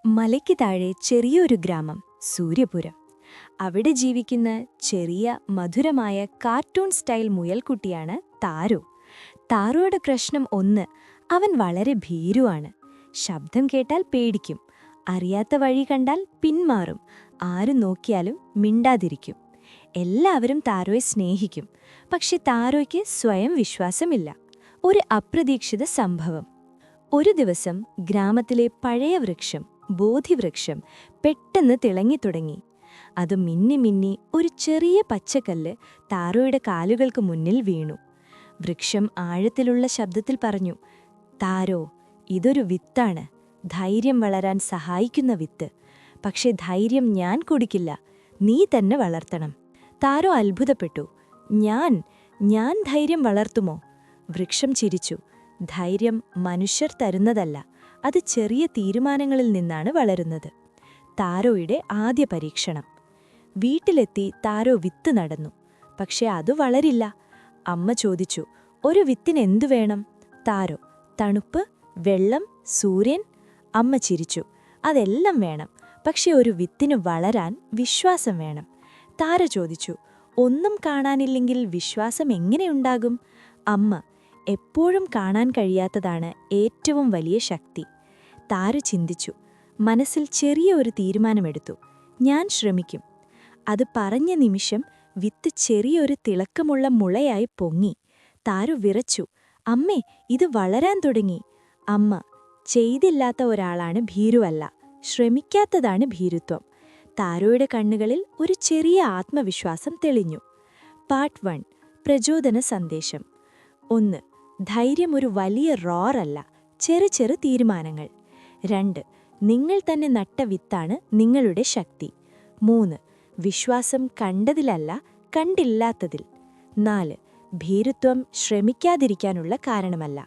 മലയ്ക്ക് താഴെ ചെറിയൊരു ഗ്രാമം സൂര്യപുരം. അവിടെ ജീവിക്കുന്ന ചെറിയ മധുരമായ കാർട്ടൂൺ സ്റ്റൈൽ മുയൽക്കുട്ടിയാണ് താരോ. താരോയുടെ പ്രശ്നം ഒന്ന്, അവൻ വളരെ ഭീരുവാണ്. ശബ്ദം കേട്ടാൽ പേടിക്കും, അറിയാത്ത വഴി കണ്ടാൽ പിന്മാറും, ആരും നോക്കിയാലും മിണ്ടാതിരിക്കും. എല്ലാവരും താരോയെ സ്നേഹിക്കും, പക്ഷെ താരോയ്ക്ക് സ്വയം വിശ്വാസമില്ല. ഒരു അപ്രതീക്ഷിത സംഭവം. ഒരു ദിവസം ഗ്രാമത്തിലെ പഴയ വൃക്ഷം, ബോധിവൃക്ഷം, പെട്ടെന്ന് തിളങ്ങിത്തുടങ്ങി. അത് മിന്നി മിന്നി ഒരു ചെറിയ പച്ചക്കല്ല് താരോയുടെ കാലുകൾക്ക് മുന്നിൽ വീണു. വൃക്ഷം ആഴത്തിലുള്ള ശബ്ദത്തിൽ പറഞ്ഞു, താരോ, ഇതൊരു വിത്താണ്, ധൈര്യം വളരാൻ സഹായിക്കുന്ന വിത്ത്. പക്ഷെ ധൈര്യം ഞാൻ കൊടുക്കില്ല, നീ തന്നെ വളർത്തണം. താരോ അത്ഭുതപ്പെട്ടു. ഞാൻ ധൈര്യം വളർത്തുമോ? വൃക്ഷം ചിരിച്ചു. ധൈര്യം മനുഷ്യർ തരുന്നതല്ല, അത് ചെറിയ തീരുമാനങ്ങളിൽ നിന്നാണ് വളരുന്നത്. താരോയുടെ ആദ്യ പരീക്ഷണം. വീട്ടിലെത്തി താരോ വിത്ത് നടന്നു. പക്ഷെ അത് വളരില്ല. അമ്മ ചോദിച്ചു, ഒരു വിത്തിനെന്തു വേണം? താരോ, തണുപ്പ്, വെള്ളം, സൂര്യൻ. അമ്മ ചിരിച്ചു. അതെല്ലാം വേണം, പക്ഷെ ഒരു വിത്തിന് വളരാൻ വിശ്വാസം വേണം. താര ചോദിച്ചു, ഒന്നും കാണാനില്ലെങ്കിൽ വിശ്വാസം എങ്ങനെയുണ്ടാകും? അമ്മ, എപ്പോഴും കാണാൻ കഴിയാത്തതാണ് ഏറ്റവും വലിയ ശക്തി. താര ചിന്തിച്ചു. മനസ്സിൽ ചെറിയ ഒരു തീരുമാനമെടുത്തു. ഞാൻ ശ്രമിക്കും. അത് പറഞ്ഞ നിമിഷം വിത്ത് ചെറിയൊരു തിളക്കമുള്ള മുളയായി പൊങ്ങി. താരു വിറച്ചു. അമ്മേ, ഇത് വളരാൻ തുടങ്ങി. അമ്മ, ചെയ്തില്ലാത്ത ഒരാളാണ് ഭീരുവല്ല, ശ്രമിക്കാത്തതാണ് ഭീരുത്വം. താരോയുടെ കണ്ണുകളിൽ ഒരു ചെറിയ ആത്മവിശ്വാസം തെളിഞ്ഞു. പാർട്ട് 1. പ്രചോദന സന്ദേശം. 1. ധൈര്യം ഒരു വലിയ റോറല്ല, ചെറു ചെറു തീരുമാനങ്ങൾ. 2. നിങ്ങൾ തന്നെ നട്ട വിത്താണ് നിങ്ങളുടെ ശക്തി. 3. വിശ്വാസം കണ്ടതിലല്ല, കണ്ടില്ലാത്തതിൽ. 4. ഭീരുത്വം ശ്രമിക്കാതിരിക്കാനുള്ള കാരണമല്ല.